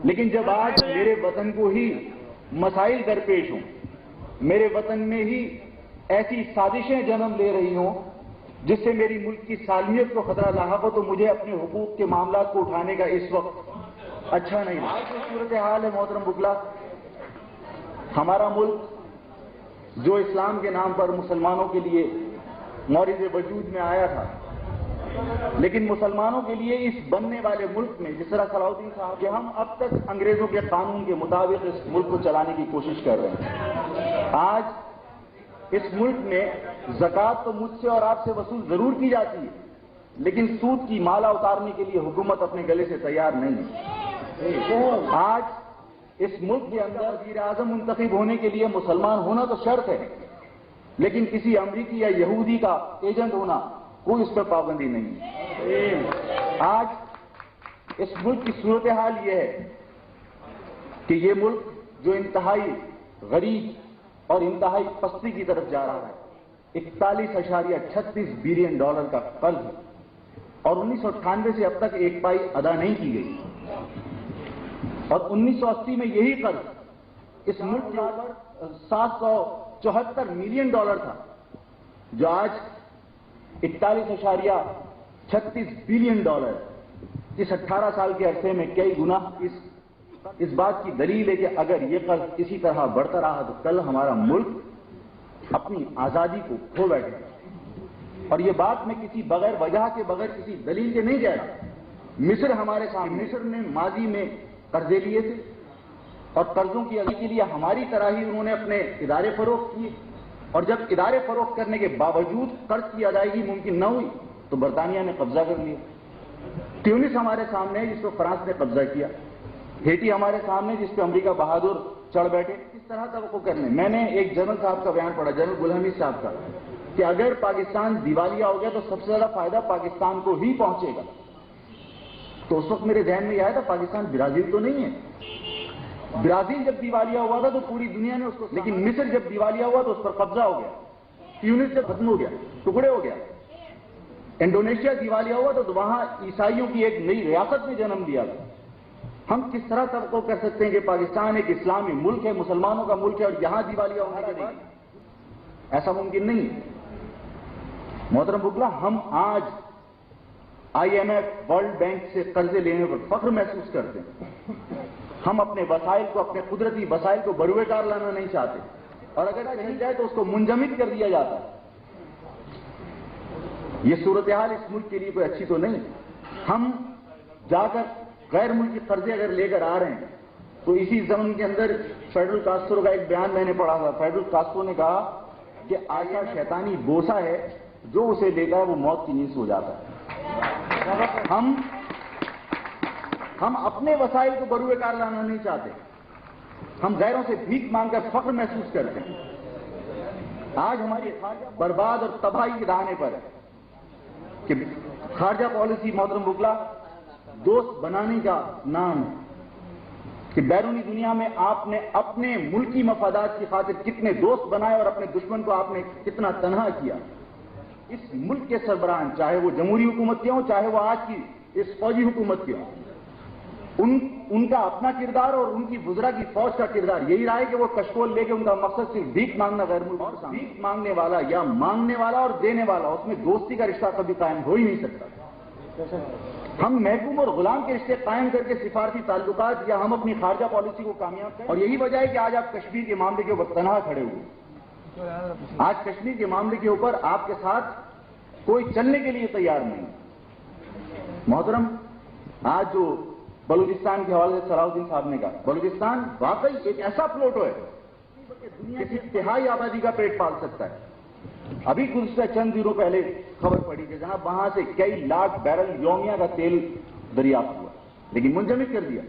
لیکن جب آج میرے وطن کو ہی مسائل درپیش ہوں، میرے وطن میں ہی ایسی سازشیں جنم لے رہی ہوں جس سے میری ملک کی سالمیت کو خطرہ لاحق ہو، تو مجھے اپنے حقوق کے معاملات کو اٹھانے کا اس وقت اچھا نہیں لگتا۔ آج جو صورتحال ہے محترم بکلا، ہمارا ملک جو اسلام کے نام پر مسلمانوں کے لیے مورد وجود میں آیا تھا، لیکن مسلمانوں کے لیے اس بننے والے ملک میں جس طرح صلاح الدین صاحب کہ ہم اب تک انگریزوں کے قانون کے مطابق اس ملک کو چلانے کی کوشش کر رہے ہیں۔ آج اس ملک میں زکوٰۃ تو مجھ سے اور آپ سے وصول ضرور کی جاتی ہے، لیکن سود کی مالا اتارنے کے لیے حکومت اپنے گلے سے تیار نہیں ہے۔ آج اس ملک کے اندر وزیر اعظم منتخب ہونے کے لیے مسلمان ہونا تو شرط ہے، لیکن کسی امریکی یا یہودی کا ایجنٹ ہونا کوئی اس پر پابندی نہیں ہے۔ آج اس ملک کی صورتحال یہ ہے کہ یہ ملک جو انتہائی غریب اور انتہائی پستی کی طرف جا رہا ہے، 41.36 بلین ڈالر کا قرض ہے، اور 1998 سے اب تک ایک پائی ادا نہیں کی گئی، اور 1980 میں یہی قرض اس ملک کے اوپر 774 ملین ڈالر تھا، جو آج 41.36 بلین ڈالر اس 18 سال کے عرصے میں کئی گنا اس بات کی دلیل ہے کہ اگر یہ قرض اسی طرح بڑھتا رہا تو کل ہمارا ملک اپنی آزادی کو کھو بیٹھے گا۔ اور یہ بات میں کسی بغیر وجہ کے، بغیر کسی دلیل کے نہیں کہہ رہا۔ مصر ہمارے سامنے، مصر نے ماضی میں قرضے لیے تھے، اور قرضوں کی ادائیگی کے لیے ہماری طرح ہی انہوں نے اپنے ادارے فروخت کیے، اور جب ادارے فروخت کرنے کے باوجود قرض کی ادائیگی ممکن نہ ہوئی تو برطانیہ نے قبضہ کر لیا۔ ٹیونس ہمارے سامنے ہے جس پہ فرانس نے قبضہ کیا، ہیٹی ہمارے سامنے جس پہ امریکہ بہادر چڑھ بیٹھے۔ کس طرح توقع کرنے؟ میں نے ایک جنرل صاحب کا بیان پڑھا، جنرل گل حمید صاحب کا، کہ اگر پاکستان دیوالیہ ہو گیا تو سب سے زیادہ فائدہ پاکستان کو ہی پہنچے گا۔ تو اس وقت میرے ذہن میں یہ آیا تھا پاکستان برازیل تو نہیں ہے۔ برازیل جب دیوالیہ ہوا تھا تو پوری دنیا نے اس کو، لیکن مصر جب دیوالیہ ہوا تو اس پر قبضہ ہو گیا۔ ٹیونس جب ختم ہو گیا، ٹکڑے ہو گیا۔ انڈونیشیا دیوالیہ ہوا تو وہاں عیسائیوں کی ایک نئی ریاست نے جنم لیا تھا۔ ہم کس طرح توقع کر سکتے ہیں کہ پاکستان ایک اسلامی ملک ہے، مسلمانوں کا ملک ہے، اور یہاں دیوالیہ ہونے کے بعد ایسا ممکن نہیں ہے۔ محترم بکلا، ہم آج IMF، ورلڈ بینک سے قرضے لینے پر فخر محسوس کرتے ہیں۔ ہم اپنے وسائل کو، اپنے قدرتی وسائل کو بروئے کار لانا نہیں چاہتے، اور اگر کہیں جائے تو اس کو منجمد کر دیا جاتا ہے۔ یہ صورتحال اس ملک کے لیے کوئی اچھی تو نہیں۔ ہم جا کر غیر ملکی قرضے اگر لے کر آ رہے ہیں تو اسی زمن کے اندر فیڈرل کاسٹرو کا ایک بیان میں نے پڑھا تھا۔ فیڈرل کاسٹرو نے کہا کہ آشا شیطانی بوسہ ہے، جو اسے لیتا ہے وہ موت کی نیند سو جاتا ہے۔ ہم اپنے وسائل کو بروئے کار لانا نہیں چاہتے، ہم غیروں سے بھیک مانگ کر فخر محسوس کرتے ہیں۔ آج ہماری برباد اور تباہی کے دہانے پر ہے کہ خارجہ پالیسی، محترم بکلا، دوست بنانے کا نام ہے کہ بیرونی دنیا میں آپ نے اپنے ملکی مفادات کی خاطر کتنے دوست بنائے اور اپنے دشمن کو آپ نے کتنا تنہا کیا۔ اس ملک کے سربراہ، چاہے وہ جمہوری حکومت کے ہوں، چاہے وہ آج کی اس فوجی حکومت کے ہوں، ان کا اپنا کردار اور ان کی وزراء کی فوج کا کردار یہی رہا ہے کہ وہ کشکول لے کے ان کا مقصد صرف بھیک مانگنا، غیر ملک اور بھیک مانگنے والا یا مانگنے والا اور دینے والا، اس میں دوستی کا رشتہ کبھی قائم ہو ہی نہیں سکتا۔ ہم محکوم اور غلام کے رشتے قائم کر کے سفارتی تعلقات یا ہم اپنی خارجہ پالیسی کو کامیاب کریں، اور یہی وجہ ہے کہ آج آپ کشمیر کے معاملے کے اوپر تنہا کھڑے ہوئے۔ آج کشمیر کے معاملے کے اوپر آپ کے ساتھ کوئی چلنے کے لیے تیار نہیں۔ محترم، آج جو بلوچستان کے حوالے سے صلاح الدین صاحب نے کہا، بلوچستان واقعی ایک ایسا پلوٹو ہے دنیا کی تہائی آبادی کا پیٹ پال سکتا ہے۔ ابھی گزشتہ چند دنوں پہلے خبر پڑی کہ جہاں وہاں سے کئی لاکھ بیرل یومیہ کا تیل دریافت ہوا، لیکن منجمد کر دیا۔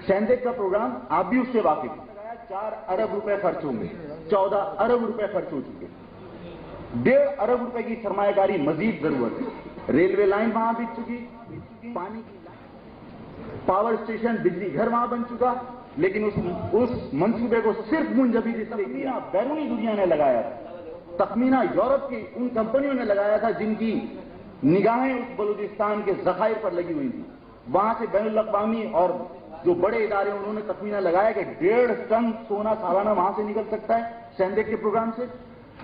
سیندیک کا پروگرام آپ بھی اس سے واقف ہیں، 4 ارب روپے خرچ ہوں گے، 14 ارب روپے خرچ ہو چکے، 1.5 ارب روپے کی سرمایہ کاری مزید ضرورت ہے۔ ریلوے لائن وہاں بچ چکی، پانی کی پاور اسٹیشن، بجلی گھر وہاں بن چکا، لیکن اس منصوبے کو صرف منجمد اس لیے بیرونی دنیا نے لگایا تھا، تخمینہ یورپ کی ان کمپنیوں نے لگایا تھا جن کی نگاہیں اس بلوچستان کے ذخائر پر لگی ہوئی تھیں۔ وہاں سے بین الاقوامی اور جو بڑے ادارے انہوں نے تخمینہ لگایا کہ 1.5 ٹن سونا سالانہ وہاں سے نکل سکتا ہے سیندیک کے پروگرام سے،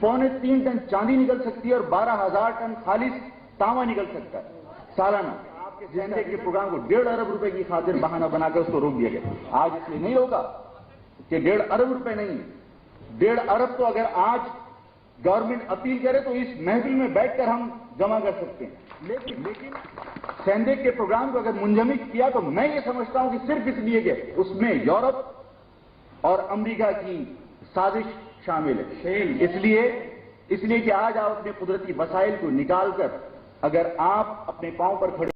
2.25 ٹن چاندی نکل سکتی ہے اور 12,000 ٹن خالص تانبا نکل سکتا ہے سالانہ۔ سیندیک کے پروگرام کو 1.5 ارب روپے کی خاطر بہانہ بنا کر اس کو روک دیا گیا۔ آج اس لیے نہیں ہوگا کہ 1.5 ارب روپے نہیں، 1.5 ارب تو اگر آج گورنمنٹ اپیل کرے تو اس محفل میں بیٹھ کر ہم جمع کر سکتے ہیں، لیکن سیندیک کے پروگرام کو اگر منجمد کیا تو میں یہ سمجھتا ہوں کہ صرف اس لیے کہ اس میں یورپ اور امریکہ کی سازش شامل ہے، اس لیے کہ آج آپ اپنے قدرتی وسائل کو نکال کر اگر آپ اپنے پاؤں پر کھڑے